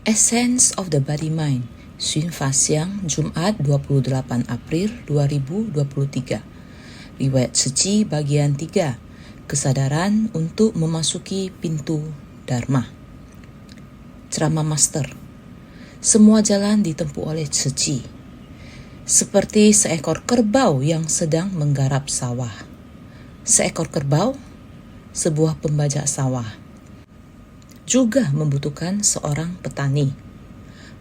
Essence of the Body Mind, Xun Fa Xiang, Jumat 28 April 2023. Riwayat Suci bagian 3, Kesadaran untuk memasuki pintu Dharma. Ceramah Master. Semua jalan ditempuh oleh Suci, seperti seekor kerbau yang sedang menggarap sawah. Seekor kerbau, sebuah pembajak sawah, juga membutuhkan seorang petani.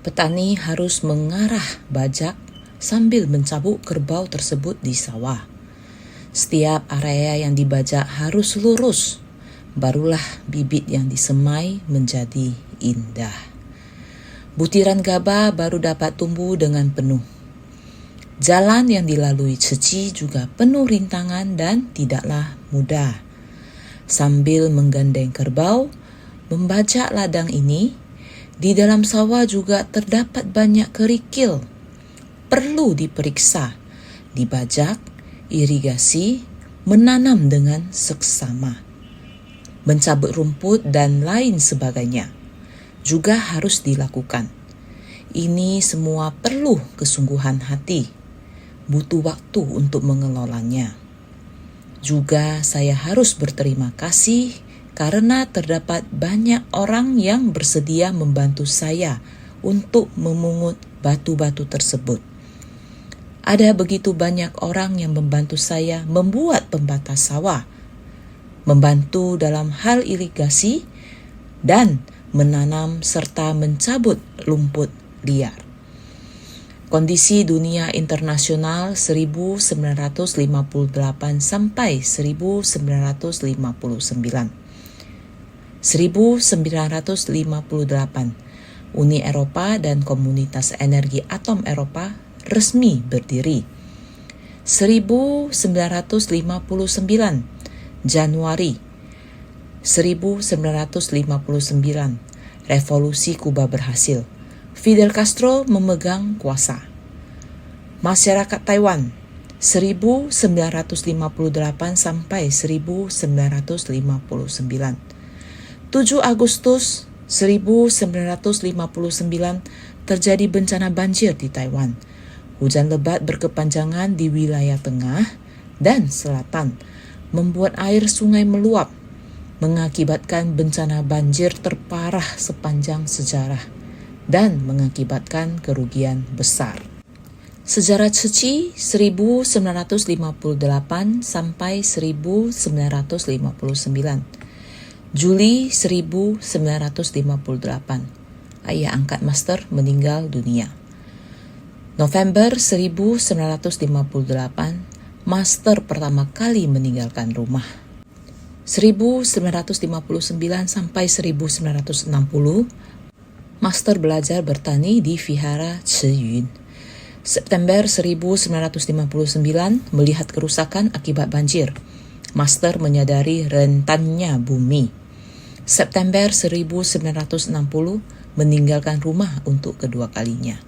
Petani harus mengarah bajak sambil mencabut kerbau tersebut di sawah. Setiap area yang dibajak harus lurus, barulah bibit yang disemai menjadi indah. Butiran gabah baru dapat tumbuh dengan penuh. Jalan yang dilalui Suci juga penuh rintangan dan tidaklah mudah. Sambil menggandeng kerbau, membajak ladang ini, di dalam sawah juga terdapat banyak kerikil. Perlu diperiksa, dibajak, irigasi, menanam dengan seksama. Mencabut rumput dan lain sebagainya juga harus dilakukan. Ini semua perlu kesungguhan hati, butuh waktu untuk mengelolanya. Juga saya harus berterima kasih karena terdapat banyak orang yang bersedia membantu saya untuk memungut batu-batu tersebut. Ada begitu banyak orang yang membantu saya membuat pembatas sawah, membantu dalam hal irigasi, dan menanam serta mencabut rumput liar. Kondisi dunia internasional 1958 sampai 1959. 1958, Uni Eropa dan Komunitas Energi Atom Eropa resmi berdiri. 1959, Januari 1959, Revolusi Kuba berhasil. Fidel Castro memegang kuasa. Masyarakat Taiwan 1958 sampai 1959. 7 Agustus 1959 terjadi bencana banjir di Taiwan. Hujan lebat berkepanjangan di wilayah tengah dan selatan membuat air sungai meluap, mengakibatkan bencana banjir terparah sepanjang sejarah dan mengakibatkan kerugian besar. Sejarah Suci 1958 sampai 1959. Juli 1958, ayah angkat Master meninggal dunia. November 1958, Master pertama kali meninggalkan rumah. 1959 sampai 1960, Master belajar bertani di Vihara Chiyun. September 1959, melihat kerusakan akibat banjir, Master menyadari rentannya bumi. September 1960, meninggalkan rumah untuk kedua kalinya.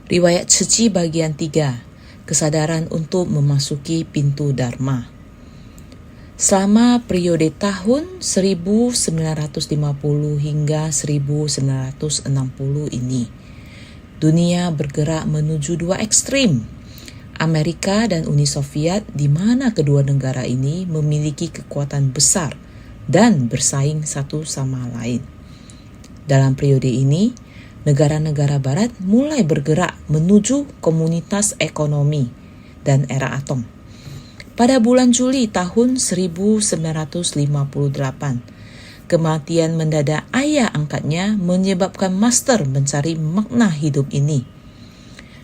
Riwayat Suci bagian 3, Kesadaran untuk memasuki pintu Dharma. Selama periode tahun 1950 hingga 1960 ini, dunia bergerak menuju dua ekstrim. Amerika dan Uni Soviet, di mana kedua negara ini memiliki kekuatan besar dan bersaing satu sama lain. Dalam periode ini, negara-negara barat mulai bergerak menuju komunitas ekonomi dan era atom. Pada bulan Juli tahun 1958, kematian mendadak ayah angkatnya menyebabkan Master mencari makna hidup ini.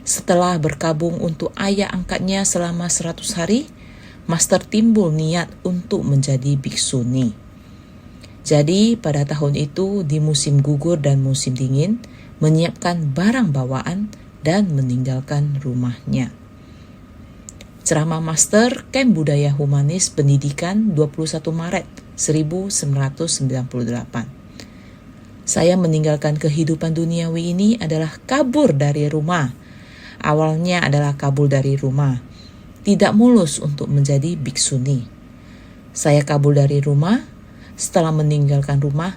Setelah berkabung untuk ayah angkatnya selama 100 hari, Master timbul niat untuk menjadi biksuni. Jadi pada tahun itu di musim gugur dan musim dingin, menyiapkan barang bawaan dan meninggalkan rumahnya. Ceramah Master Camp Budaya Humanis Pendidikan 21 Maret 1998. Saya meninggalkan kehidupan duniawi ini adalah kabur dari rumah. Awalnya adalah kabur dari rumah, tidak mulus untuk menjadi biksuni. Saya kabur dari rumah. Setelah meninggalkan rumah,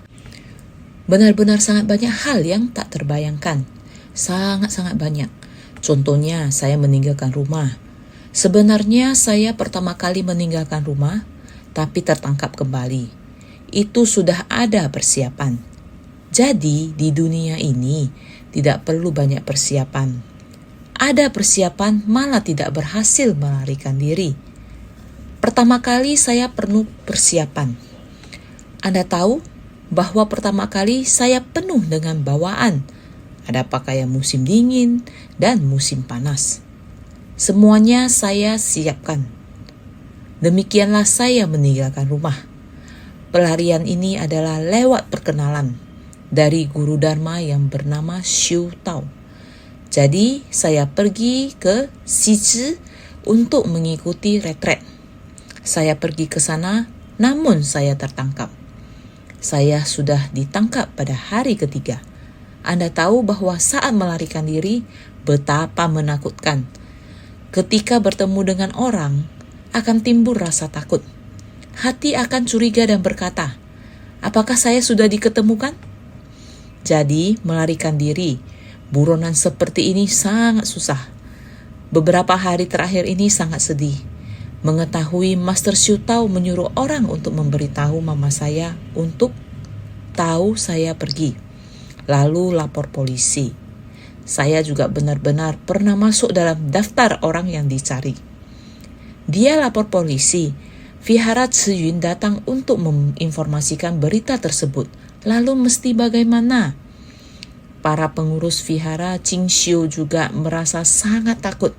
Benar-benar sangat banyak hal yang tak terbayangkan. Sangat-sangat banyak. Contohnya, saya meninggalkan rumah. Sebenarnya saya pertama kali meninggalkan rumah, tapi tertangkap kembali. Itu sudah ada persiapan. Jadi, di dunia ini tidak perlu banyak persiapan. Ada persiapan malah tidak berhasil melarikan diri. Pertama kali saya penuh persiapan. Anda tahu bahwa pertama kali saya penuh dengan bawaan. Ada pakaian musim dingin dan musim panas. Semuanya saya siapkan. Demikianlah saya meninggalkan rumah. Pelarian ini adalah lewat perkenalan dari guru Dharma yang bernama Xiu Tao. Jadi saya pergi ke Xizhi untuk mengikuti retret. Saya pergi ke sana, namun saya tertangkap. Saya sudah ditangkap pada hari ketiga. Anda tahu bahwa saat melarikan diri, betapa menakutkan. Ketika bertemu dengan orang, akan timbul rasa takut. Hati akan curiga dan berkata, apakah saya sudah diketemukan? Jadi, melarikan diri, buronan seperti ini sangat susah. Beberapa hari terakhir ini sangat sedih. Mengetahui Master Xiu Tao menyuruh orang untuk memberitahu mama saya untuk tahu saya pergi. Lalu lapor polisi. Saya juga benar-benar pernah masuk dalam daftar orang yang dicari. Dia lapor polisi. Vihara Ciyun datang untuk menginformasikan berita tersebut. Lalu mesti bagaimana? Para pengurus vihara Qingxiu juga merasa sangat takut.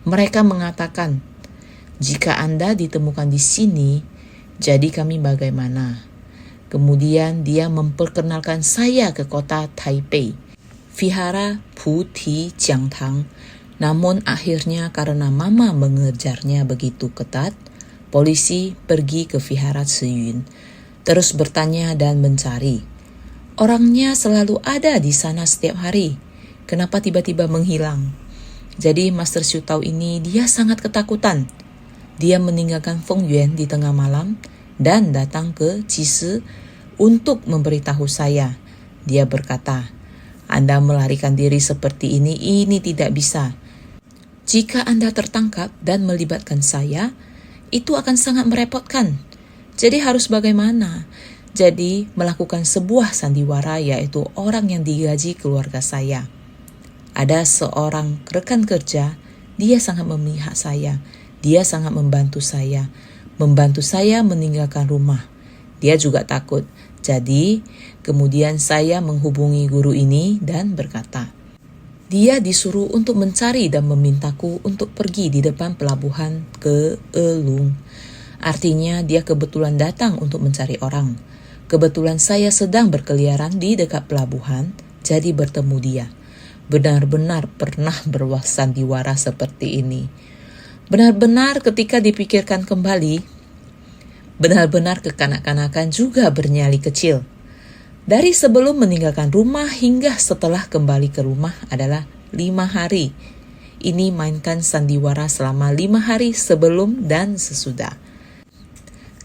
Mereka mengatakan, jika Anda ditemukan di sini, jadi kami bagaimana? Kemudian dia memperkenalkan saya ke kota Taipei, Vihara Puti Jiangtang. Namun akhirnya karena mama mengejarnya begitu ketat, polisi pergi ke Vihara Ciyun, terus bertanya dan mencari. Orangnya selalu ada di sana setiap hari. Kenapa tiba-tiba menghilang? Jadi Master Xiu Tao ini dia sangat ketakutan. Dia meninggalkan Feng Yuan di tengah malam dan datang ke Cisi untuk memberitahu saya. Dia berkata, Anda melarikan diri seperti ini tidak bisa. Jika Anda tertangkap dan melibatkan saya, itu akan sangat merepotkan. Jadi harus bagaimana? Jadi melakukan sebuah sandiwara, yaitu orang yang digaji keluarga saya. Ada seorang rekan kerja, dia sangat memihak saya. Dia sangat membantu saya meninggalkan rumah. Dia juga takut. Jadi, kemudian saya menghubungi guru ini dan berkata, dia disuruh untuk mencari dan memintaku untuk pergi di depan pelabuhan ke Elung. Artinya dia kebetulan datang untuk mencari orang. Kebetulan saya sedang berkeliaran di dekat pelabuhan, jadi bertemu dia. Benar-benar pernah bersandiwara seperti ini. Benar-benar ketika dipikirkan kembali, benar-benar kekanak-kanakan juga bernyali kecil. Dari sebelum meninggalkan rumah hingga setelah kembali ke rumah adalah 5 hari. Ini mainkan sandiwara selama 5 hari sebelum dan sesudah.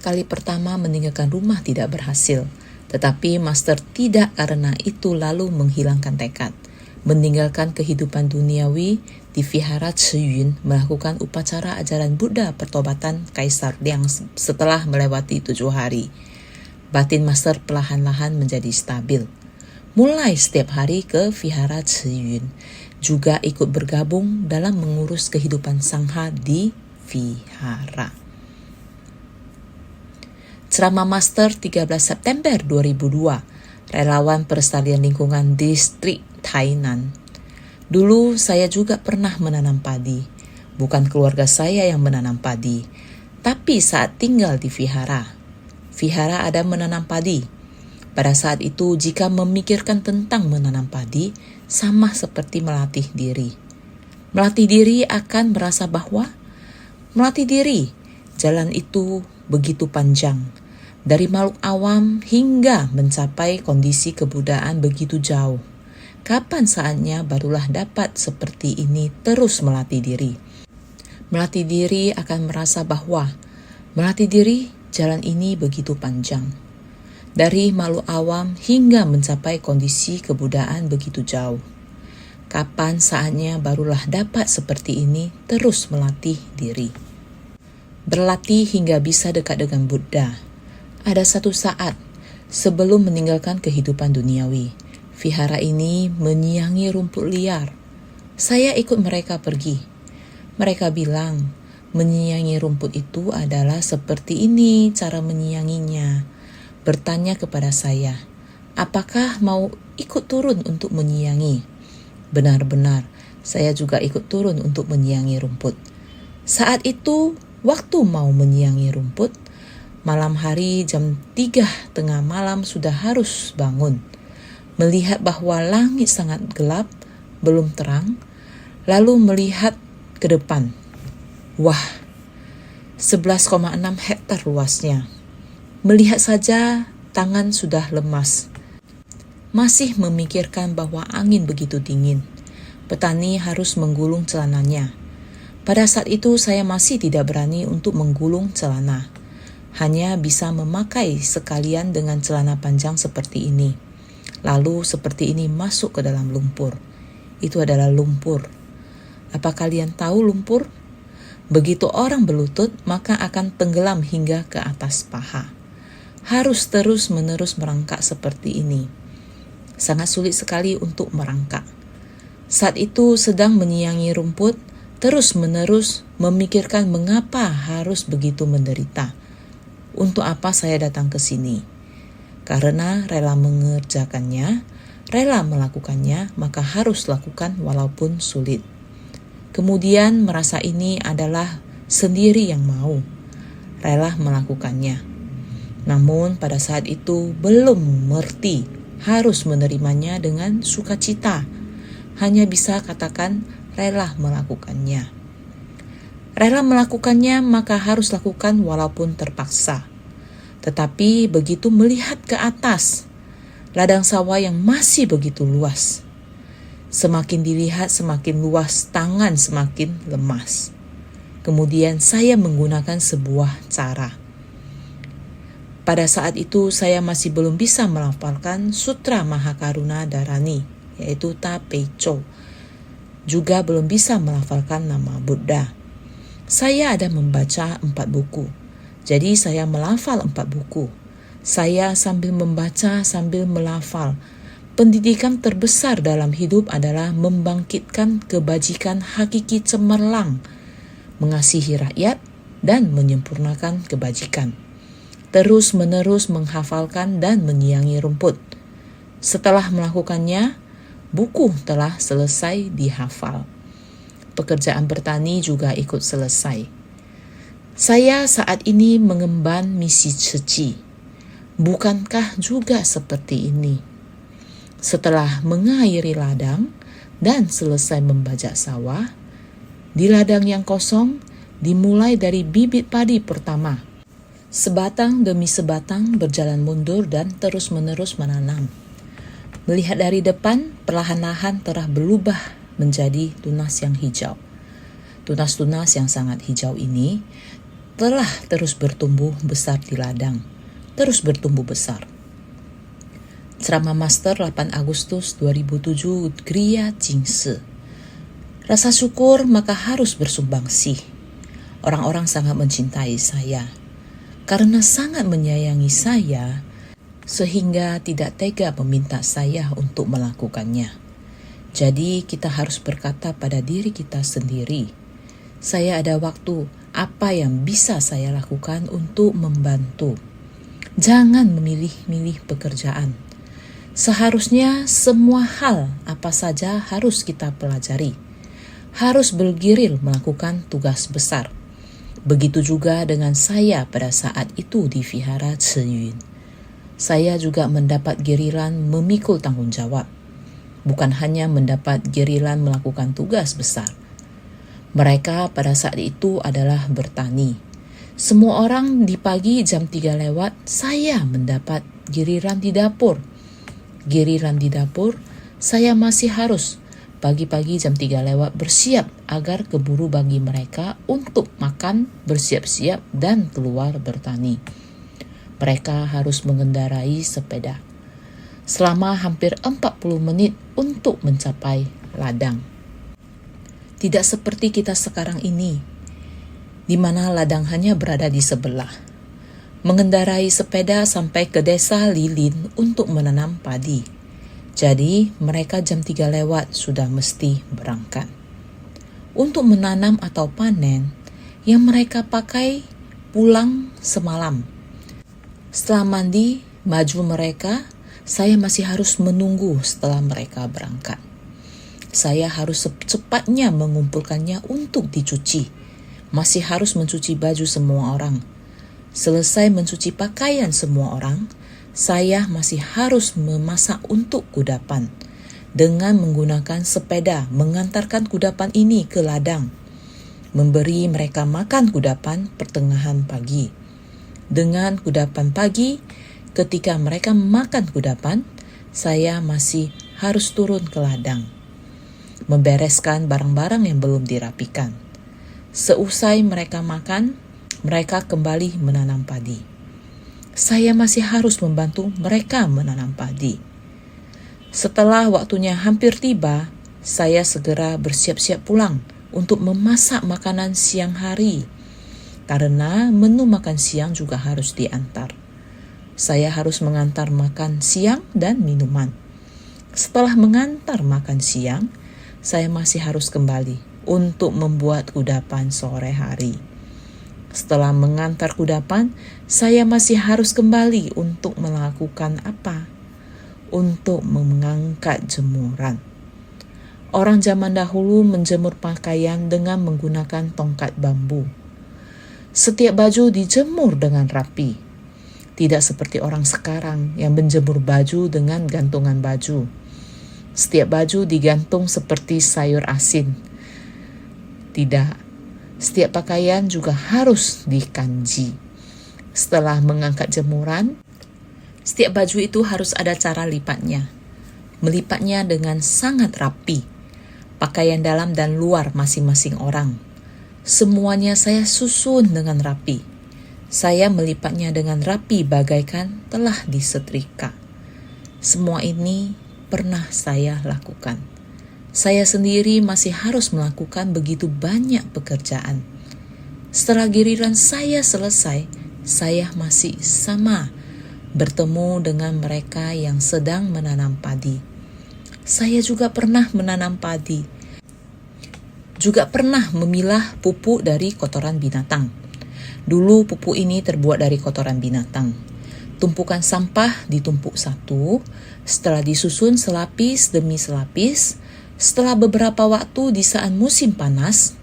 Kali pertama meninggalkan rumah tidak berhasil, tetapi Master tidak karena itu lalu menghilangkan tekad. Meninggalkan kehidupan duniawi di Vihara Ciyun, melakukan upacara ajaran Buddha pertobatan Kaisar Liang setelah melewati 7 hari. Batin Master perlahan-lahan menjadi stabil. Mulai setiap hari ke Vihara Ciyun, juga ikut bergabung dalam mengurus kehidupan sangha di Vihara. Ceramah Master 13 September 2002, relawan pelestarian lingkungan distrik Tainan. Dulu saya juga pernah menanam padi. Bukan keluarga saya yang menanam padi, tapi saat tinggal di vihara. Vihara ada menanam padi. Pada saat itu jika memikirkan tentang menanam padi, sama seperti melatih diri. Melatih diri akan merasa bahwa melatih diri, jalan itu begitu panjang. Dari makhluk awam hingga mencapai kondisi kebudayaan begitu jauh. Kapan saatnya barulah dapat seperti ini terus melatih diri. Melatih diri akan merasa bahwa melatih diri jalan ini begitu panjang. Dari malu awam hingga mencapai kondisi kebudayaan begitu jauh. Kapan saatnya barulah dapat seperti ini terus melatih diri. Berlatih hingga bisa dekat dengan Buddha. Ada satu saat, sebelum meninggalkan kehidupan duniawi, vihara ini menyiangi rumput liar. Saya ikut mereka pergi. Mereka bilang, menyiangi rumput itu adalah seperti ini cara menyianginya. Bertanya kepada saya, apakah mau ikut turun untuk menyiangi? Benar-benar, saya juga ikut turun untuk menyiangi rumput. Saat itu, waktu mau menyiangi rumput, malam hari jam 3 tengah malam sudah harus bangun. Melihat bahwa langit sangat gelap, belum terang, lalu melihat ke depan. Wah, 11,6 hektar luasnya. Melihat saja, tangan sudah lemas. Masih memikirkan bahwa angin begitu dingin. Petani harus menggulung celananya. Pada saat itu saya masih tidak berani untuk menggulung celana. Hanya bisa memakai sekalian dengan celana panjang seperti ini. Lalu seperti ini masuk ke dalam lumpur. Itu adalah lumpur. Apa kalian tahu lumpur? Begitu orang berlutut, maka akan tenggelam hingga ke atas paha. Harus terus-menerus merangkak seperti ini. Sangat sulit sekali untuk merangkak. Saat itu sedang menyiangi rumput, terus-menerus memikirkan mengapa harus begitu menderita. Untuk apa saya datang ke sini? Karena rela mengerjakannya, rela melakukannya, maka harus lakukan walaupun sulit. Kemudian merasa ini adalah sendiri yang mau, rela melakukannya. Namun pada saat itu belum mengerti harus menerimanya dengan sukacita. Hanya bisa katakan rela melakukannya. Rela melakukannya maka harus lakukan walaupun terpaksa. Tetapi begitu melihat ke atas, ladang sawah yang masih begitu luas. Semakin dilihat semakin luas, tangan semakin lemas. Kemudian saya menggunakan sebuah cara. Pada saat itu saya masih belum bisa melafalkan Sutra Mahakaruna Dharani, yaitu Tapecho. Juga belum bisa melafalkan nama Buddha. Saya ada membaca 4 buku, jadi saya melafal 4 buku. Saya sambil membaca, sambil melafal. Pendidikan terbesar dalam hidup adalah membangkitkan kebajikan hakiki cemerlang, mengasihi rakyat, dan menyempurnakan kebajikan. Terus-menerus menghafalkan dan menyiangi rumput. Setelah melakukannya, buku telah selesai dihafal. Pekerjaan bertani juga ikut selesai. Saya saat ini mengemban misi suci. Bukankah juga seperti ini? Setelah mengairi ladang dan selesai membajak sawah, di ladang yang kosong dimulai dari bibit padi pertama. Sebatang demi sebatang berjalan mundur dan terus-menerus menanam. Melihat dari depan, perlahan-lahan telah berubah menjadi tunas yang hijau. Tunas-tunas yang sangat hijau ini telah terus bertumbuh besar di ladang, terus bertumbuh besar. Ceramah Master 8 Agustus 2007 Griya Jingse. Rasa syukur maka harus bersumbangsi. Orang-orang sangat mencintai saya. Karena sangat menyayangi saya, sehingga tidak tega meminta saya untuk melakukannya. Jadi kita harus berkata pada diri kita sendiri, saya ada waktu, apa yang bisa saya lakukan untuk membantu? Jangan memilih-milih pekerjaan. Seharusnya semua hal apa saja harus kita pelajari. Harus bergiril melakukan tugas besar. Begitu juga dengan saya pada saat itu di Vihara Ciyun. Saya juga mendapat giliran memikul tanggung jawab. Bukan hanya mendapat giliran melakukan tugas besar. Mereka pada saat itu adalah bertani. Semua orang di pagi jam 3 lewat, saya mendapat giliran di dapur. Giliran di dapur, saya masih harus pagi-pagi jam 3 lewat bersiap agar keburu bagi mereka untuk makan, bersiap-siap dan keluar bertani. Mereka harus mengendarai sepeda selama hampir 40 menit untuk mencapai ladang. Tidak seperti kita sekarang ini, di mana ladang hanya berada di sebelah. Mengendarai sepeda sampai ke desa Lilin untuk menanam padi. Jadi mereka jam 3 lewat sudah mesti berangkat. Untuk menanam atau panen, yang mereka pakai pulang semalam. Setelah mandi, baju mereka, saya masih harus menunggu setelah mereka berangkat. Saya harus secepatnya mengumpulkannya untuk dicuci. Masih harus mencuci baju semua orang. Selesai mencuci pakaian semua orang, saya masih harus memasak untuk kudapan. Dengan menggunakan sepeda mengantarkan kudapan ini ke ladang. Memberi mereka makan kudapan pertengahan pagi. Dengan kudapan pagi, ketika mereka makan kudapan, saya masih harus turun ke ladang, membereskan barang-barang yang belum dirapikan. Seusai mereka makan, mereka kembali menanam padi. Saya masih harus membantu mereka menanam padi. Setelah waktunya hampir tiba, saya segera bersiap-siap pulang untuk memasak makanan siang hari, karena menu makan siang juga harus diantar. Saya harus mengantar makan siang dan minuman. Setelah mengantar makan siang, saya masih harus kembali untuk membuat kudapan sore hari. Setelah mengantar kudapan, saya masih harus kembali untuk melakukan apa? Untuk mengangkat jemuran. Orang zaman dahulu menjemur pakaian dengan menggunakan tongkat bambu. Setiap baju dijemur dengan rapi. Tidak seperti orang sekarang yang menjemur baju dengan gantungan baju. Setiap baju digantung seperti sayur asin. Tidak, setiap pakaian juga harus dikanji. Setelah mengangkat jemuran, setiap baju itu harus ada cara lipatnya. Melipatnya dengan sangat rapi. Pakaian dalam dan luar masing-masing orang. Semuanya saya susun dengan rapi. Saya melipatnya dengan rapi bagaikan telah disetrika. Semua ini pernah saya lakukan. Saya sendiri masih harus melakukan begitu banyak pekerjaan. Setelah giliran saya selesai, saya masih sama bertemu dengan mereka yang sedang menanam padi. Saya juga pernah menanam padi. Juga pernah memilah pupuk dari kotoran binatang. Dulu pupuk ini terbuat dari kotoran binatang. Tumpukan sampah ditumpuk satu, setelah disusun selapis demi selapis. Setelah beberapa waktu di saat musim panas,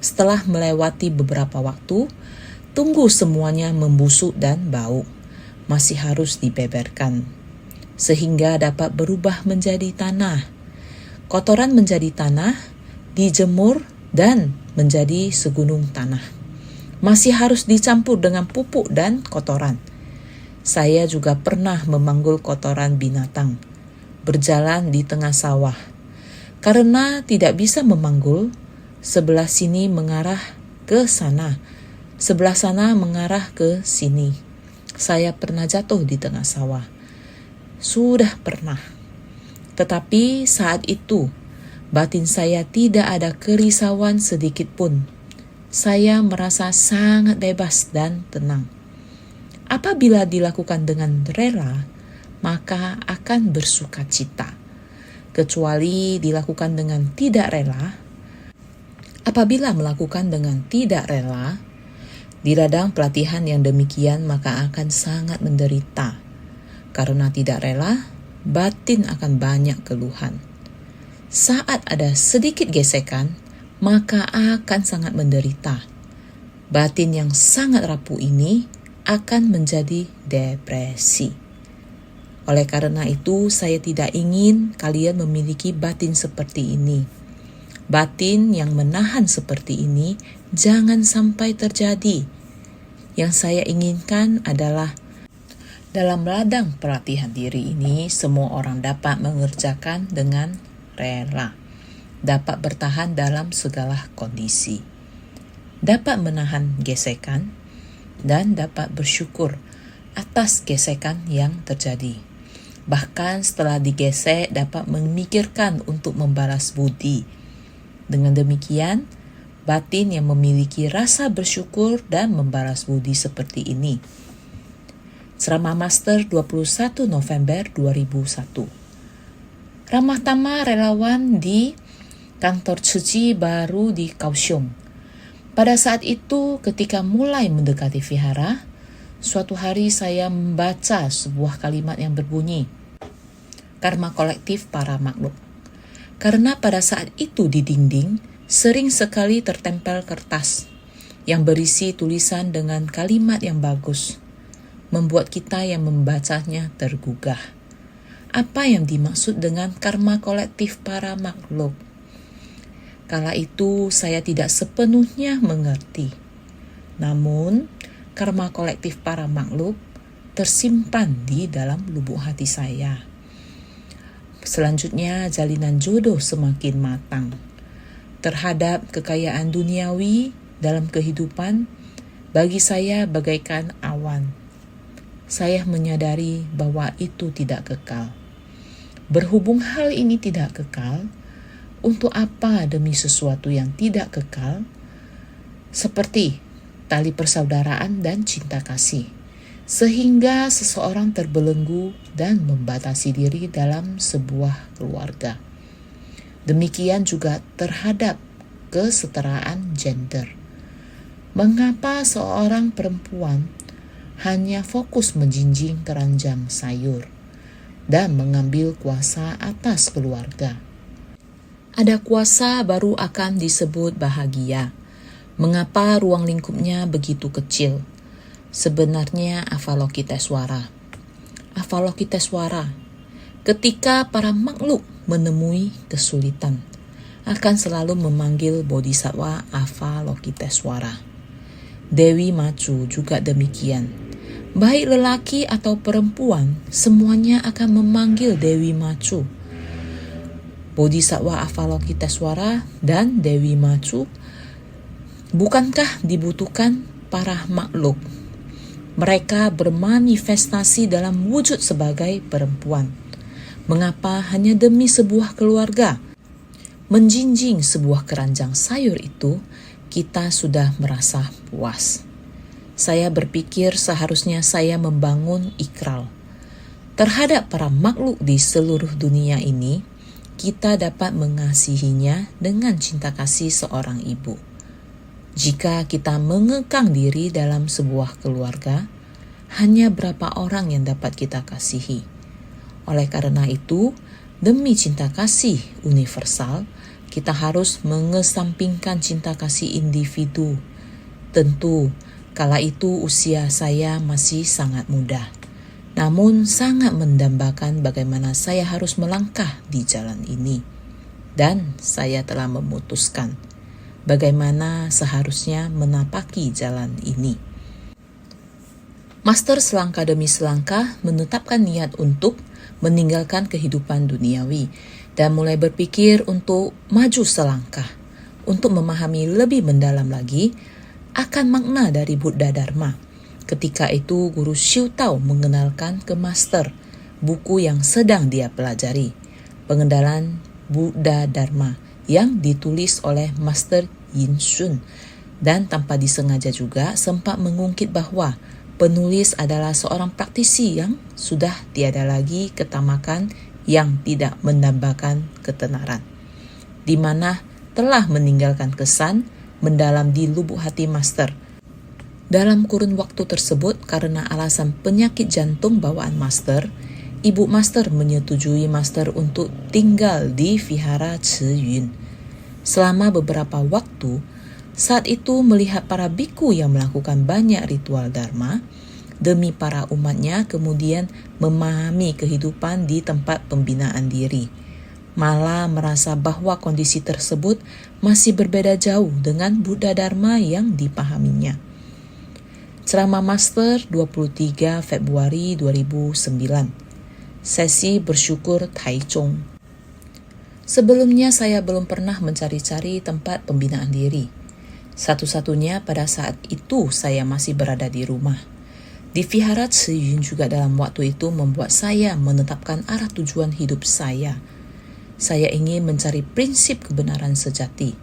setelah melewati beberapa waktu, tunggu semuanya membusuk dan bau. Masih harus dibeberkan, sehingga dapat berubah menjadi tanah. Kotoran menjadi tanah, dijemur dan menjadi segunung tanah. Masih harus dicampur dengan pupuk dan kotoran. Saya juga pernah memanggul kotoran binatang, berjalan di tengah sawah. Karena tidak bisa memanggul, sebelah sini mengarah ke sana, sebelah sana mengarah ke sini. Saya pernah jatuh di tengah sawah. Sudah pernah. Tetapi saat itu, batin saya tidak ada kerisauan sedikit pun. Saya merasa sangat bebas dan tenang. Apabila dilakukan dengan rela, maka akan bersuka cita. Kecuali dilakukan dengan tidak rela. Apabila melakukan dengan tidak rela, di ladang pelatihan yang demikian maka akan sangat menderita. Karena tidak rela, batin akan banyak keluhan. Saat ada sedikit gesekan, maka akan sangat menderita. Batin yang sangat rapuh ini akan menjadi depresi. Oleh karena itu, saya tidak ingin kalian memiliki batin seperti ini. Batin yang menahan seperti ini jangan sampai terjadi. Yang saya inginkan adalah dalam ladang pelatihan diri ini, semua orang dapat mengerjakan dengan rela, dapat bertahan dalam segala kondisi, dapat menahan gesekan, dan dapat bersyukur atas gesekan yang terjadi. Bahkan setelah digesek dapat memikirkan untuk membalas budi. Dengan demikian, batin yang memiliki rasa bersyukur dan membalas budi seperti ini. Ceramah Master 21 November 2001. Ramah tamah relawan di kantor suci baru di Kaohsiung. Pada saat itu, ketika mulai mendekati vihara, suatu hari saya membaca sebuah kalimat yang berbunyi, karma kolektif para makhluk. Karena pada saat itu di dinding, sering sekali tertempel kertas yang berisi tulisan dengan kalimat yang bagus, membuat kita yang membacanya tergugah. Apa yang dimaksud dengan karma kolektif para makhluk? Kala itu saya tidak sepenuhnya mengerti. Namun, karma kolektif para makhluk tersimpan di dalam lubuk hati saya. Selanjutnya, jalinan jodoh semakin matang. Terhadap kekayaan duniawi dalam kehidupan, bagi saya bagaikan awan. Saya menyadari bahwa itu tidak kekal. Berhubung hal ini tidak kekal, untuk apa demi sesuatu yang tidak kekal, seperti tali persaudaraan dan cinta kasih, sehingga seseorang terbelenggu dan membatasi diri dalam sebuah keluarga. Demikian juga terhadap kesetaraan gender. Mengapa seorang perempuan hanya fokus menjinjing keranjang sayur dan mengambil kuasa atas keluarga? Ada kuasa baru akan disebut bahagia. Mengapa ruang lingkupnya begitu kecil? Sebenarnya Avalokiteswara. Avalokiteswara, ketika para makhluk menemui kesulitan, akan selalu memanggil Bodhisattva Avalokiteswara. Dewi Macu juga demikian. Baik lelaki atau perempuan, semuanya akan memanggil Dewi Macu. Bodhisattva Avalokiteswara dan Dewi Macu, bukankah dibutuhkan para makhluk? Mereka bermanifestasi dalam wujud sebagai perempuan. Mengapa hanya demi sebuah keluarga, menjinjing sebuah keranjang sayur itu, kita sudah merasa puas? Saya berpikir seharusnya saya membangun ikral terhadap para makhluk di seluruh dunia ini. Kita dapat mengasihinya dengan cinta kasih seorang ibu. Jika kita mengekang diri dalam sebuah keluarga, hanya berapa orang yang dapat kita kasihi? Oleh karena itu, demi cinta kasih universal, kita harus mengesampingkan cinta kasih individu. Tentu, kala itu usia saya masih sangat muda. Namun sangat mendambakan bagaimana saya harus melangkah di jalan ini. Dan saya telah memutuskan bagaimana seharusnya menapaki jalan ini. Master selangkah demi selangkah menetapkan niat untuk meninggalkan kehidupan duniawi dan mulai berpikir untuk maju selangkah, untuk memahami lebih mendalam lagi akan makna dari Buddha Dharma. Ketika itu Guru Siu Tao mengenalkan ke Master buku yang sedang dia pelajari, Pengendalan Buddha Dharma, yang ditulis oleh Master Yin Sun, dan tanpa disengaja juga sempat mengungkit bahwa penulis adalah seorang praktisi yang sudah tiada lagi ketamakan yang tidak menambahkan ketenaran, di mana telah meninggalkan kesan mendalam di lubuk hati Master. Dalam kurun waktu tersebut, karena alasan penyakit jantung bawaan Master, Ibu Master menyetujui Master untuk tinggal di Vihara Ciyun selama beberapa waktu. Saat itu melihat para biku yang melakukan banyak ritual Dharma demi para umatnya, kemudian memahami kehidupan di tempat pembinaan diri, malah merasa bahwa kondisi tersebut masih berbeda jauh dengan Buddha Dharma yang dipahaminya. Ceramah Master 23 Februari 2009. Sesi bersyukur Taichung. Sebelumnya saya belum pernah mencari-cari tempat pembinaan diri. Satu-satunya pada saat itu saya masih berada di rumah. Di Vihara Ciyun juga dalam waktu itu membuat saya menetapkan arah tujuan hidup saya. Saya ingin mencari prinsip kebenaran sejati.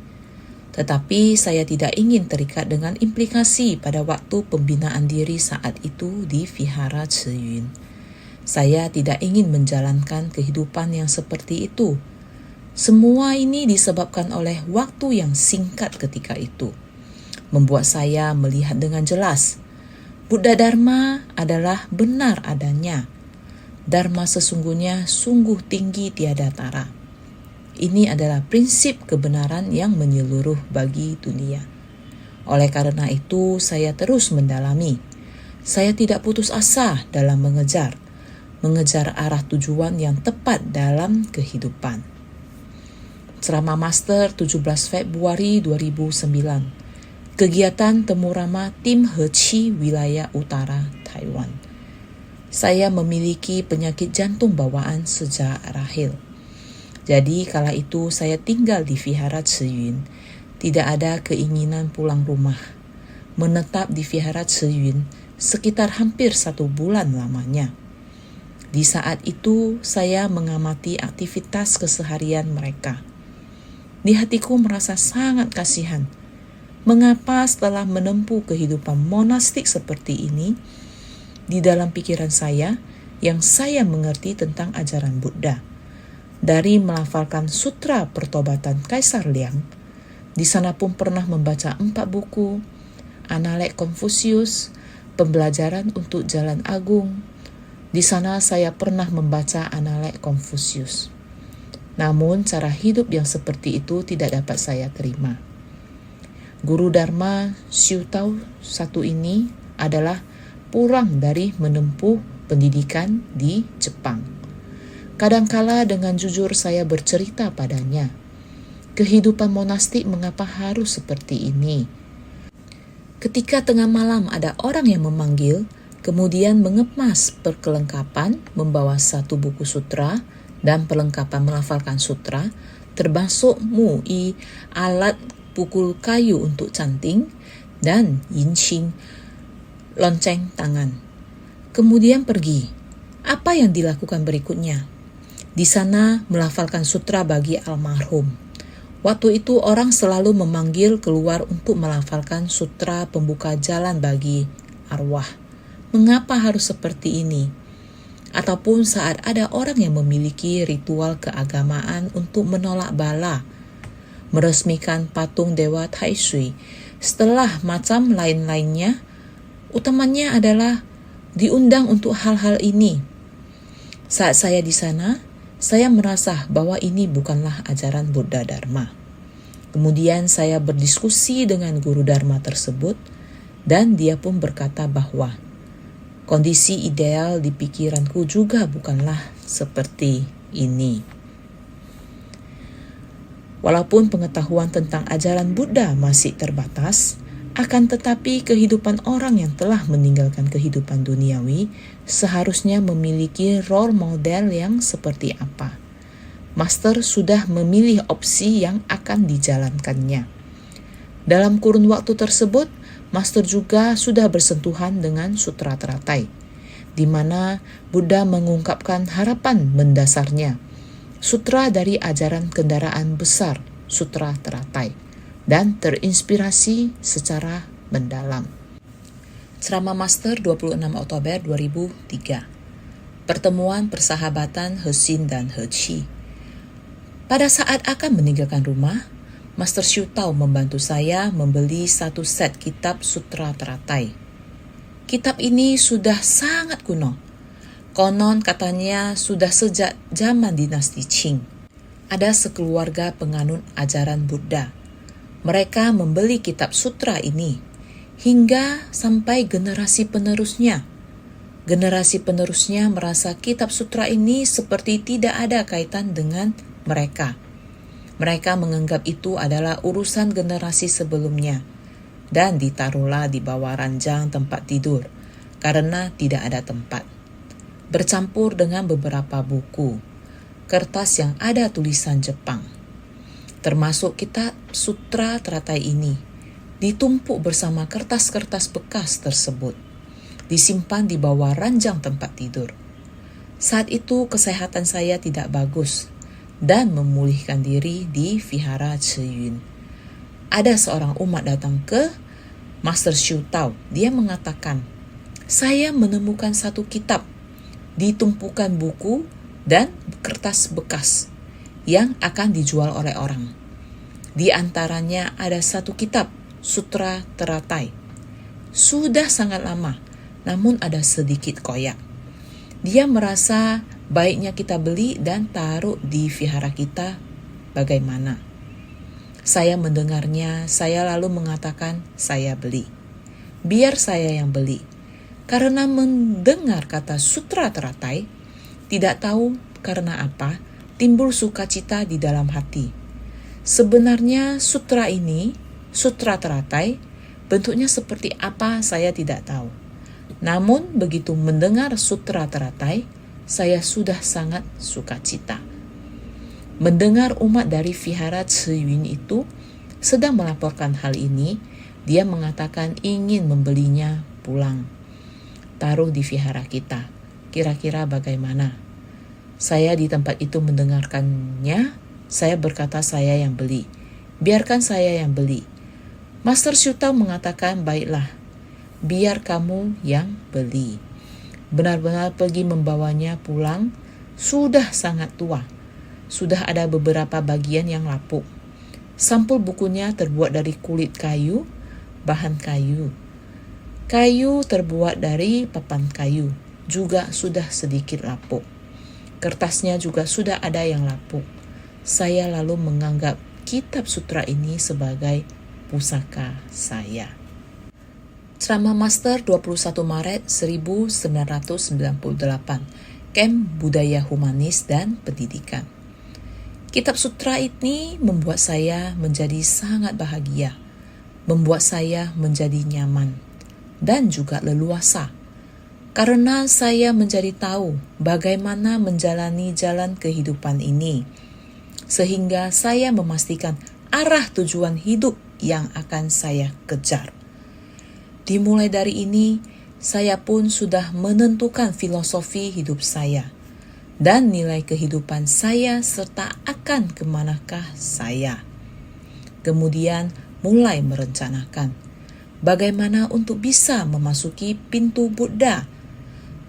Tetapi saya tidak ingin terikat dengan implikasi pada waktu pembinaan diri saat itu di Vihara Ciyun. Saya tidak ingin menjalankan kehidupan yang seperti itu. Semua ini disebabkan oleh waktu yang singkat ketika itu. Membuat saya melihat dengan jelas, Buddha Dharma adalah benar adanya. Dharma sesungguhnya sungguh tinggi tiada tara. Ini adalah prinsip kebenaran yang menyeluruh bagi dunia. Oleh karena itu, saya terus mendalami. Saya tidak putus asa dalam mengejar arah tujuan yang tepat dalam kehidupan. Ceramah Master 17 Februari 2009. Kegiatan Temu Rama Tim He-Chi Wilayah Utara Taiwan. Saya memiliki penyakit jantung bawaan sejak rahil. Jadi kala itu saya tinggal di Vihara Ciyun. Tidak ada keinginan pulang rumah. Menetap di Vihara Ciyun sekitar hampir 1 bulan lamanya. Di saat itu saya mengamati aktivitas keseharian mereka. Di hatiku merasa sangat kasihan. Mengapa setelah menempuh kehidupan monastik seperti ini, di dalam pikiran saya yang saya mengerti tentang ajaran Buddha, dari melafalkan sutra pertobatan Kaisar Liang, di sana pun pernah membaca 4 buku, Analek Konfusius, Pembelajaran untuk Jalan Agung. Di sana saya pernah membaca Analek Konfusius. Namun cara hidup yang seperti itu tidak dapat saya terima. Guru Dharma Siu Tao satu ini adalah pulang dari menempuh pendidikan di Jepang. Kadangkala dengan jujur saya bercerita padanya, kehidupan monastik mengapa harus seperti ini? Ketika tengah malam ada orang yang memanggil, kemudian mengemas perkelengkapan, membawa 1 buku sutra dan perlengkapan melafalkan sutra, termasuk mu'i, alat pukul kayu untuk canting, dan yinqing, lonceng tangan. Kemudian pergi. Apa yang dilakukan berikutnya? Di sana melafalkan sutra bagi almarhum. Waktu itu orang selalu memanggil keluar untuk melafalkan sutra pembuka jalan bagi arwah. Mengapa harus seperti ini? Ataupun saat ada orang yang memiliki ritual keagamaan untuk menolak bala, meresmikan patung Dewa Tai Sui, setelah macam lain-lainnya, utamanya adalah diundang untuk hal-hal ini. Saat saya di sana, saya merasa bahwa ini bukanlah ajaran Buddha Dharma. Kemudian saya berdiskusi dengan guru Dharma tersebut, dan dia pun berkata bahwa kondisi ideal di pikiranku juga bukanlah seperti ini. Walaupun pengetahuan tentang ajaran Buddha masih terbatas, akan tetapi kehidupan orang yang telah meninggalkan kehidupan duniawi seharusnya memiliki role model yang seperti apa. Master sudah memilih opsi yang akan dijalankannya. Dalam kurun waktu tersebut, Master juga sudah bersentuhan dengan Sutra Teratai, di mana Buddha mengungkapkan harapan mendasarnya, sutra dari ajaran kendaraan besar, Sutra Teratai, dan terinspirasi secara mendalam. Ceramah Master 26 Oktober 2003. Pertemuan persahabatan He-Shin dan He-Chi. Pada saat akan meninggalkan rumah, Master Siu Tao membantu saya membeli 1 set kitab Sutra Teratai. Kitab ini sudah sangat kuno. Konon katanya sudah sejak zaman dinasti Qing. Ada sekeluarga penganut ajaran Buddha. Mereka membeli kitab sutra ini hingga sampai generasi penerusnya. Generasi penerusnya merasa kitab sutra ini seperti tidak ada kaitan dengan mereka. Mereka menganggap itu adalah urusan generasi sebelumnya dan ditaruhlah di bawah ranjang tempat tidur karena tidak ada tempat. Bercampur dengan beberapa buku, kertas yang ada tulisan Jepang, termasuk kitab Sutra Teratai ini, ditumpuk bersama kertas-kertas bekas tersebut. disimpan di bawah ranjang tempat tidur. Saat itu kesehatan saya tidak bagus dan memulihkan diri di Vihara Ciyun. Ada seorang umat datang ke Master Shu Tao. Dia mengatakan, saya menemukan satu kitab di tumpukan buku dan kertas bekas yang akan dijual oleh orang. Di antaranya ada satu kitab, Sutra Teratai. Sudah sangat lama, namun ada sedikit koyak. Dia merasa baiknya kita beli dan taruh di vihara kita. Bagaimana? Saya mendengarnya, saya lalu mengatakan saya beli. Biar saya yang beli. Karena mendengar kata Sutra Teratai, tidak tahu karena apa, timbul sukacita di dalam hati. Sebenarnya sutra ini, Sutra Teratai, bentuknya seperti apa saya tidak tahu. Namun begitu mendengar Sutra Teratai, saya sudah sangat sukacita. Mendengar umat dari Vihara Ciyun itu sedang melaporkan hal ini, dia mengatakan ingin membelinya pulang. Taruh di vihara kita. Kira-kira bagaimana? Saya di tempat itu mendengarkannya, saya berkata saya yang beli. Biarkan saya yang beli. Master Shu Tao mengatakan, baiklah, biar kamu yang beli. Benar-benar pergi membawanya pulang, sudah sangat tua. Sudah ada beberapa bagian yang lapuk. Sampul bukunya terbuat dari kulit kayu, bahan kayu. Kayu terbuat dari papan kayu, juga sudah sedikit lapuk. Kertasnya juga sudah ada yang lapuk. Saya lalu menganggap kitab sutra ini sebagai pusaka saya. Ceramah Master 21 Maret 1998, Camp Budaya Humanis dan Pendidikan. Kitab sutra ini membuat saya menjadi sangat bahagia, membuat saya menjadi nyaman, dan juga leluasa. Karena saya menjadi tahu bagaimana menjalani jalan kehidupan ini, sehingga saya memastikan arah tujuan hidup yang akan saya kejar. Dimulai dari ini, saya pun sudah menentukan filosofi hidup saya dan nilai kehidupan saya serta akan kemanakah saya. Kemudian mulai merencanakan bagaimana untuk bisa memasuki pintu Buddha.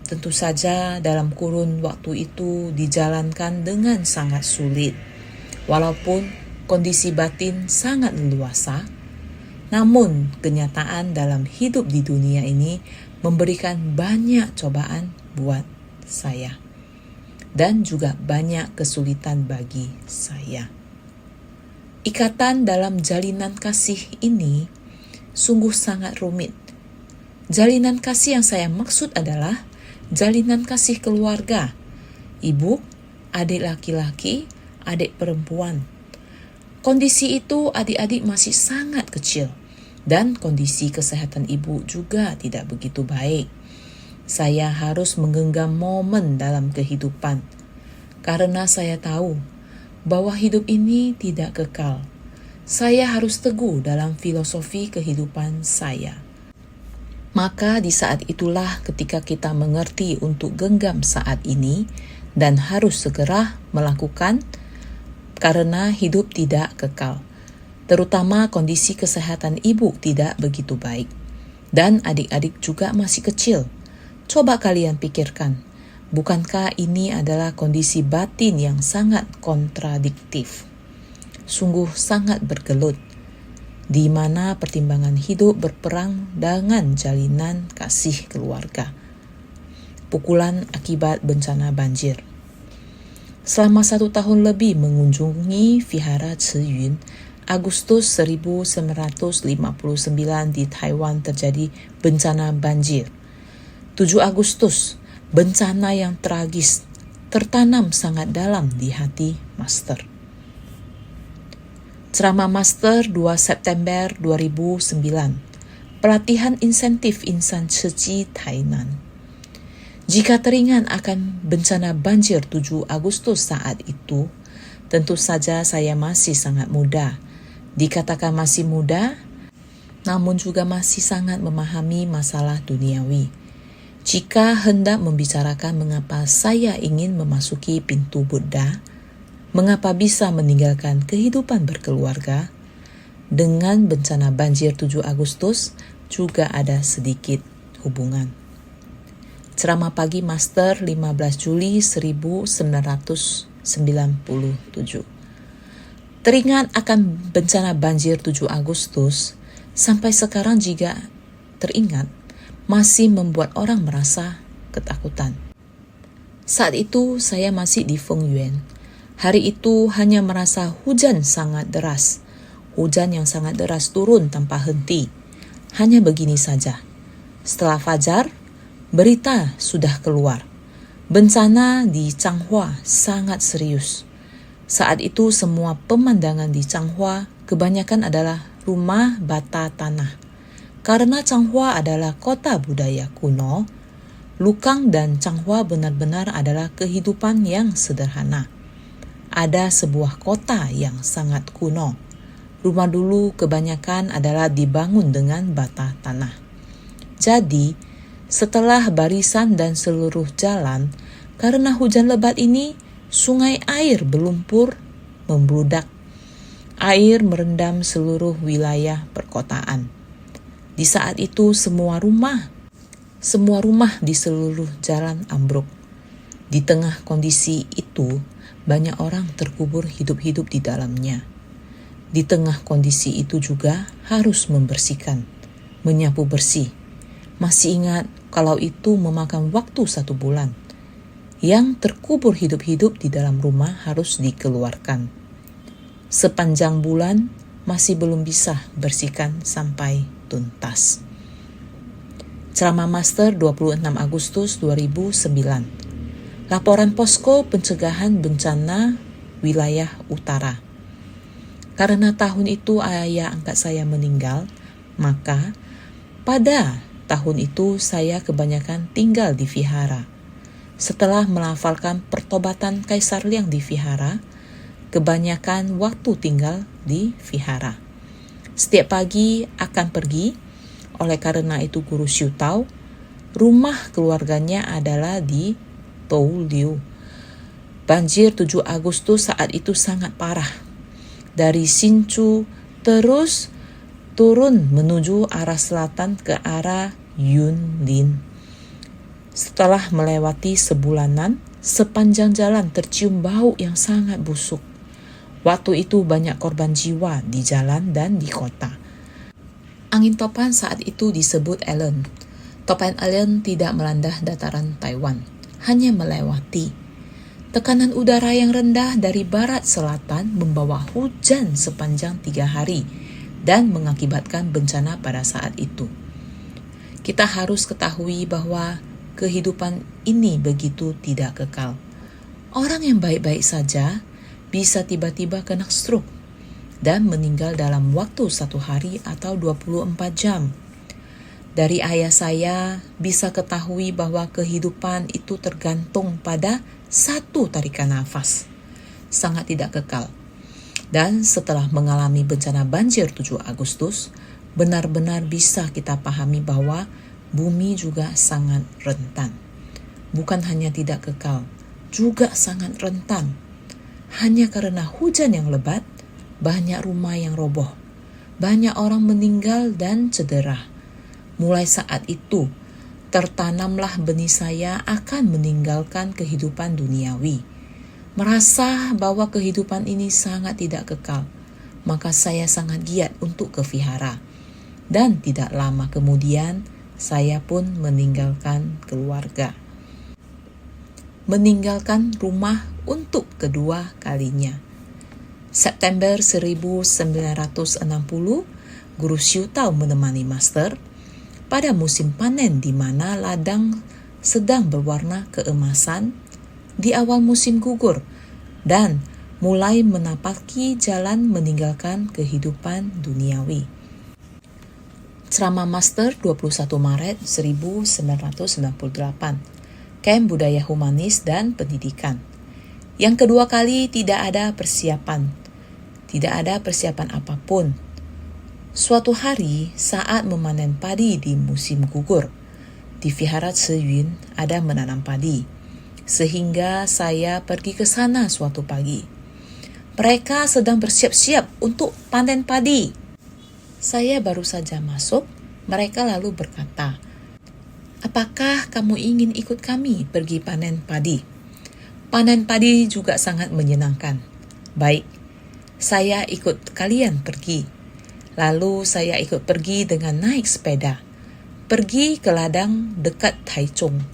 Tentu saja dalam kurun waktu itu dijalankan dengan sangat sulit. Walaupun kondisi batin sangat leluasa, namun kenyataan dalam hidup di dunia ini memberikan banyak cobaan buat saya. Dan juga banyak kesulitan bagi saya. Ikatan dalam jalinan kasih ini sungguh sangat rumit. Jalinan kasih yang saya maksud adalah jalinan kasih keluarga, ibu, adik laki-laki, adik perempuan. Kondisi itu adik-adik masih sangat kecil dan kondisi kesehatan ibu juga tidak begitu baik. Saya harus menggenggam momen dalam kehidupan karena saya tahu bahwa hidup ini tidak kekal. Saya harus teguh dalam filosofi kehidupan saya. Maka di saat itulah ketika kita mengerti untuk genggam saat ini dan harus segera melakukan karena hidup tidak kekal. Terutama kondisi kesehatan ibu tidak begitu baik. Dan adik-adik juga masih kecil. Coba kalian pikirkan, bukankah ini adalah kondisi batin yang sangat kontradiktif? Sungguh sangat bergelut, di mana pertimbangan hidup berperang dengan jalinan kasih keluarga. Pukulan akibat bencana banjir. Selama 1 tahun lebih mengunjungi Vihara Ciyun, Agustus 1959 di Taiwan terjadi bencana banjir. 7 Agustus, bencana yang tragis tertanam sangat dalam di hati Master. Ceramah Master 2 September 2009, pelatihan insentif insan Ceci Tainan. Jika teringat akan bencana banjir 7 Agustus saat itu, tentu saja saya masih sangat muda. Dikatakan masih muda, namun juga masih sangat memahami masalah duniawi. Jika hendak membicarakan mengapa saya ingin memasuki pintu Buddha, mengapa bisa meninggalkan kehidupan berkeluarga, dengan bencana banjir 7 Agustus juga ada sedikit hubungan. Ceramah pagi Master 15 Juli 1997. Teringat akan bencana banjir 7 Agustus, sampai sekarang jika teringat, masih membuat orang merasa ketakutan. Saat itu saya masih di Fengyuan. Hari itu hanya merasa hujan sangat deras. Hujan yang sangat deras turun tanpa henti. Hanya begini saja. Setelah fajar, berita sudah keluar. Bencana di Changhua sangat serius. Saat itu semua pemandangan di Changhua kebanyakan adalah rumah bata tanah. Karena Changhua adalah kota budaya kuno, Lukang dan Changhua benar-benar adalah kehidupan yang sederhana. Ada sebuah kota yang sangat kuno. Rumah dulu kebanyakan adalah dibangun dengan bata tanah. Jadi, setelah barisan dan seluruh jalan, karena hujan lebat ini, sungai air berlumpur membludak. Air merendam seluruh wilayah perkotaan. Di saat itu semua rumah di seluruh jalan ambruk. Di tengah kondisi itu, banyak orang terkubur hidup-hidup di dalamnya. Di tengah kondisi itu juga harus membersihkan, menyapu bersih. Masih ingat kalau itu memakan waktu 1 bulan. Yang terkubur hidup-hidup di dalam rumah harus dikeluarkan. Sepanjang bulan masih belum bisa bersihkan sampai tuntas. Ceramah Master 26 Agustus 2009. Laporan Posko Pencegahan Bencana Wilayah Utara. Karena tahun itu ayah angkat saya meninggal, maka pada tahun itu saya kebanyakan tinggal di vihara. Setelah melafalkan pertobatan Kaisar Liang di vihara, kebanyakan waktu tinggal di vihara. Setiap pagi akan pergi, oleh karena itu Guru Xiu Tao, rumah keluarganya adalah di Touliu. Banjir 7 Agustus saat itu sangat parah. Dari Hsinchu terus turun menuju arah selatan ke arah Yunlin. Setelah melewati sebulanan, sepanjang jalan tercium bau yang sangat busuk. Waktu itu banyak korban jiwa di jalan dan di kota. Angin topan saat itu disebut Allen. Topan Allen tidak melanda dataran Taiwan, hanya melewati. Tekanan udara yang rendah dari barat selatan membawa hujan sepanjang 3 hari dan mengakibatkan bencana pada saat itu. Kita harus ketahui bahwa kehidupan ini begitu tidak kekal. Orang yang baik-baik saja bisa tiba-tiba kena stroke dan meninggal dalam waktu 1 hari atau 24 jam. Dari ayah saya bisa ketahui bahwa kehidupan itu tergantung pada satu tarikan nafas. Sangat tidak kekal. Dan setelah mengalami bencana banjir 7 Agustus, benar-benar bisa kita pahami bahwa bumi juga sangat rentan. Bukan hanya tidak kekal, juga sangat rentan. Hanya karena hujan yang lebat, banyak rumah yang roboh. Banyak orang meninggal dan cedera. Mulai saat itu, tertanamlah benih saya akan meninggalkan kehidupan duniawi. Merasa bahwa kehidupan ini sangat tidak kekal, maka saya sangat giat untuk ke vihara. Dan tidak lama kemudian, saya pun meninggalkan keluarga. Meninggalkan rumah untuk kedua kalinya. September 1960, Guru Xiu Tao menemani Master pada musim panen di mana ladang sedang berwarna keemasan di awal musim gugur dan mulai menapaki jalan meninggalkan kehidupan duniawi. Ceramah Master 21 Maret 1998. Camp Budaya Humanis dan Pendidikan. Yang kedua kali tidak ada persiapan. Tidak ada persiapan apapun. Suatu hari saat memanen padi di musim gugur, Di Vihara Ciyun ada menanam padi, sehingga saya pergi ke sana suatu pagi. Mereka sedang bersiap-siap untuk panen padi. Saya baru saja masuk, mereka lalu berkata, "Apakah kamu ingin ikut kami pergi panen padi?" Panen padi juga sangat menyenangkan. Baik, saya ikut kalian pergi. Lalu saya ikut pergi dengan naik sepeda. Pergi ke ladang dekat Taichung.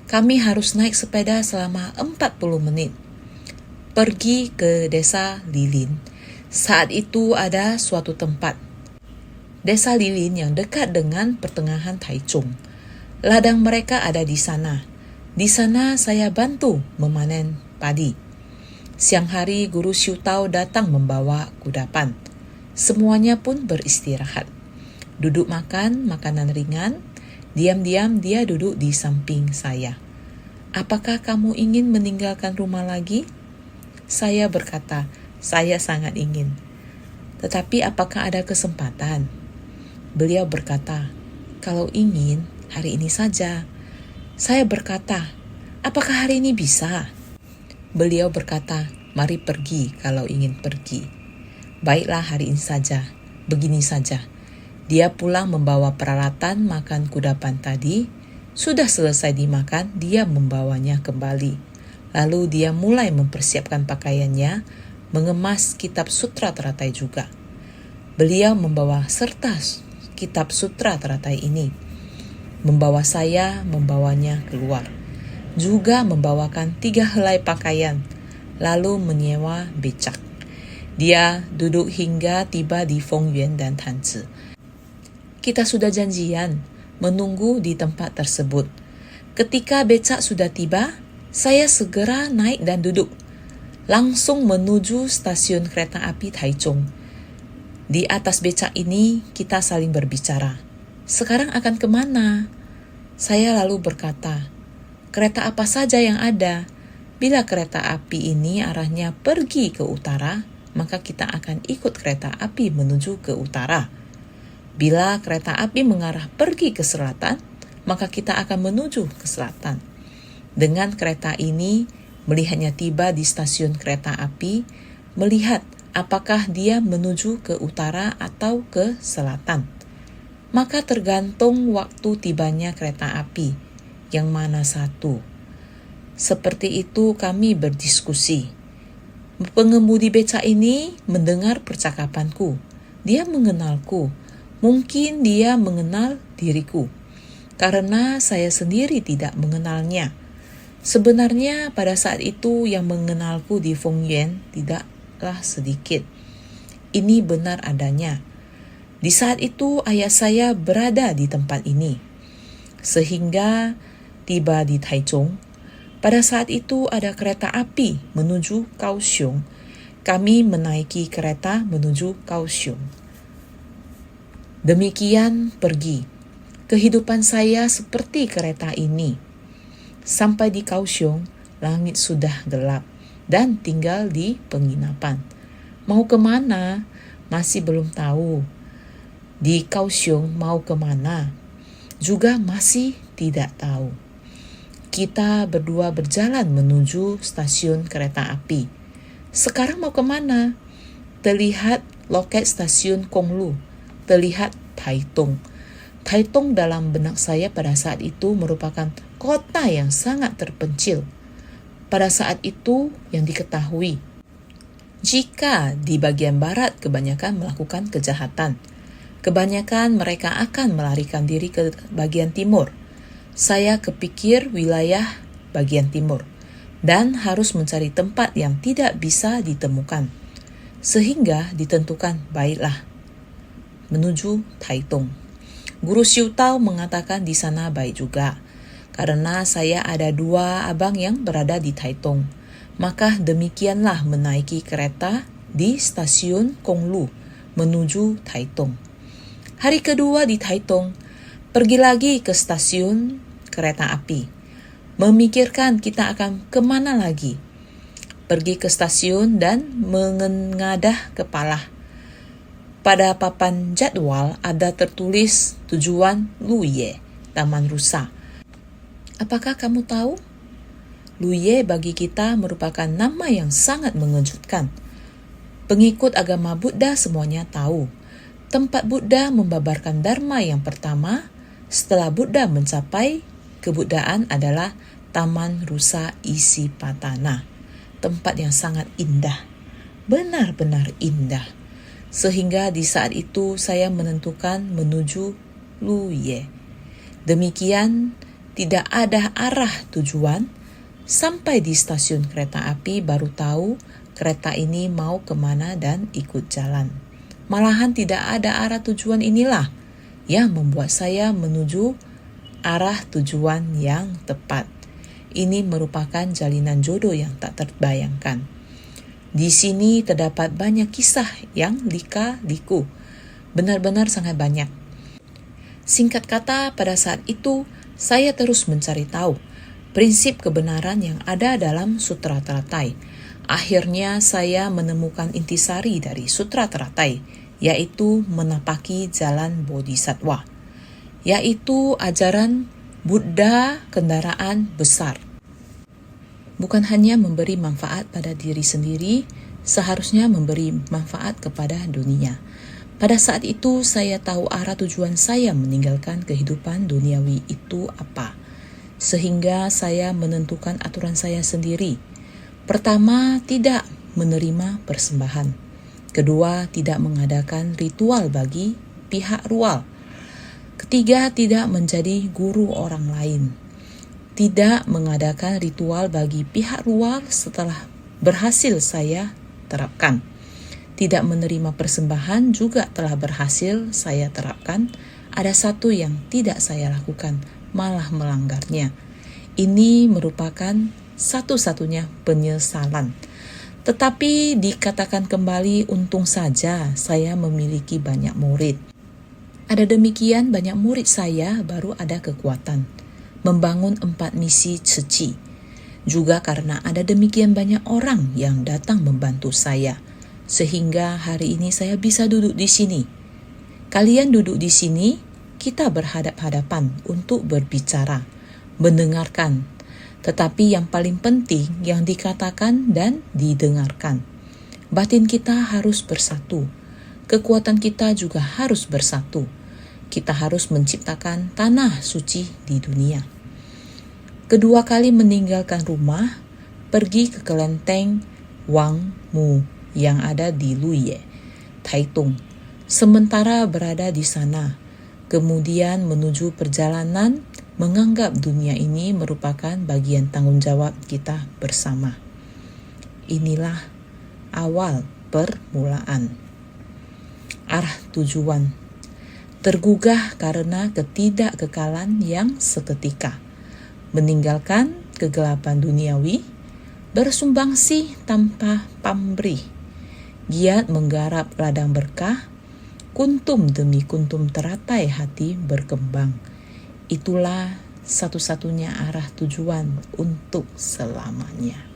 Kami harus naik sepeda selama 40 menit. Pergi ke desa Lilin. Saat itu ada suatu tempat. Desa Lilin yang dekat dengan pertengahan Taichung. Ladang mereka ada di sana. Di sana saya bantu memanen padi. Siang hari Guru Siu Tao datang membawa kudapan. Semuanya pun beristirahat. Duduk makan makanan ringan. Diam-diam dia duduk di samping saya. "Apakah kamu ingin meninggalkan rumah lagi?" Saya berkata, "Saya sangat ingin. Tetapi apakah ada kesempatan?" Beliau berkata, "Kalau ingin, hari ini saja." Saya berkata, "Apakah hari ini bisa?" Beliau berkata, "Mari pergi kalau ingin pergi." Baiklah, hari ini saja. Begini saja. Dia pulang membawa peralatan makan kudapan tadi. Sudah selesai dimakan, dia membawanya kembali. Lalu dia mulai mempersiapkan pakaiannya, mengemas kitab sutra teratai juga. Beliau membawa serta kitab sutra teratai ini. Membawa saya, membawanya keluar. Juga membawakan 3 helai pakaian, lalu menyewa becak. Dia duduk hingga tiba di Fongyuan dan Tanzi. Kita sudah janjian menunggu di tempat tersebut. Ketika becak sudah tiba, saya segera naik dan duduk. Langsung menuju stasiun kereta api Taichung. Di atas becak ini kita saling berbicara. "Sekarang akan kemana?" Saya lalu berkata, "Kereta apa saja yang ada? Bila kereta api ini arahnya pergi ke utara, maka kita akan ikut kereta api menuju ke utara. Bila kereta api mengarah pergi ke selatan, maka kita akan menuju ke selatan." Dengan kereta ini, melihatnya tiba di stasiun kereta api, melihat apakah dia menuju ke utara atau ke selatan. Maka tergantung waktu tibanya kereta api, yang mana satu. Seperti itu kami berdiskusi. Pengemudi becak ini mendengar percakapanku. Dia mengenalku. Mungkin dia mengenal diriku, karena saya sendiri tidak mengenalnya. Sebenarnya pada saat itu yang mengenalku di Fongyuan tidaklah sedikit. Ini benar adanya. Di saat itu ayah saya berada di tempat ini. Sehingga tiba di Taichung. Pada saat itu ada kereta api menuju Kaohsiung. Kami menaiki kereta menuju Kaohsiung. Demikian pergi. Kehidupan saya seperti kereta ini. Sampai di Kaohsiung, langit sudah gelap dan tinggal di penginapan. Mau kemana? Masih belum tahu. Di Kaohsiung mau kemana? Juga masih tidak tahu. Kita berdua berjalan menuju stasiun kereta api. Sekarang mau kemana? Terlihat loket stasiun Konglu. Terlihat Taitung. Taitung dalam benak saya pada saat itu merupakan kota yang sangat terpencil. Pada saat itu yang diketahui, jika di bagian barat kebanyakan melakukan kejahatan, kebanyakan mereka akan melarikan diri ke bagian timur. Saya kepikir wilayah bagian timur dan harus mencari tempat yang tidak bisa ditemukan. Sehingga ditentukan, baiklah, menuju Taitung. Guru Siu Tao mengatakan di sana baik juga, karena saya ada 2 abang yang berada di Taitung. Maka demikianlah menaiki kereta di stasiun Konglu menuju Taitung. Hari kedua di Taitung, pergi lagi ke stasiun kereta api. Memikirkan kita akan kemana lagi. Pergi ke stasiun dan mengengadah kepala. Pada papan jadwal ada tertulis tujuan Luye, Taman Rusa. Apakah kamu tahu? Luye bagi kita merupakan nama yang sangat mengejutkan. Pengikut agama Buddha semuanya tahu, tempat Buddha membabarkan Dharma yang pertama setelah Buddha mencapai kebuddhaan adalah Taman Rusa Isipatana. Tempat yang sangat indah, benar-benar indah. Sehingga di saat itu saya menentukan menuju Luye. Demikian tidak ada arah tujuan. Sampai di stasiun kereta api baru tahu kereta ini mau kemana dan ikut jalan. Malahan tidak ada arah tujuan inilah yang membuat saya menuju arah tujuan yang tepat. Ini merupakan jalinan jodoh yang tak terbayangkan. Di sini terdapat banyak kisah yang lika-liku. Benar-benar sangat banyak. Singkat kata, pada saat itu saya terus mencari tahu prinsip kebenaran yang ada dalam Sutra Teratai. Akhirnya saya menemukan intisari dari Sutra Teratai, yaitu menapaki jalan Bodhisattva, yaitu ajaran Buddha kendaraan besar. Bukan hanya memberi manfaat pada diri sendiri, seharusnya memberi manfaat kepada dunia. Pada saat itu saya tahu arah tujuan saya meninggalkan kehidupan duniawi itu apa. Sehingga saya menentukan aturan saya sendiri. Pertama, tidak menerima persembahan. Kedua, tidak mengadakan ritual bagi pihak luar. Ketiga, tidak menjadi guru orang lain. Tidak mengadakan ritual bagi pihak luar setelah berhasil saya terapkan. Tidak menerima persembahan juga telah berhasil saya terapkan. Ada satu yang tidak saya lakukan, malah melanggarnya. Ini merupakan satu-satunya penyesalan. Tetapi dikatakan kembali, untung saja saya memiliki banyak murid. Ada demikian banyak murid saya baru ada kekuatan membangun 4 misi suci. Juga karena ada demikian banyak orang yang datang membantu saya, sehingga hari ini saya bisa duduk di sini. Kalian duduk di sini, kita berhadap-hadapan untuk berbicara, mendengarkan. Tetapi yang paling penting yang dikatakan dan didengarkan. Batin kita harus bersatu. Kekuatan kita juga harus bersatu. Kita harus menciptakan tanah suci di dunia. Kedua kali meninggalkan rumah, pergi ke kelenteng Wang Mu yang ada di Luye, Taitung. Sementara berada di sana, kemudian menuju perjalanan menganggap dunia ini merupakan bagian tanggung jawab kita bersama. Inilah awal permulaan. Arah tujuan. Tergugah karena ketidakkekalan yang seketika. Meninggalkan kegelapan duniawi, bersumbangsi tanpa pamrih. Giat menggarap ladang berkah, kuntum demi kuntum teratai hati berkembang. Itulah satu-satunya arah tujuan untuk selamanya.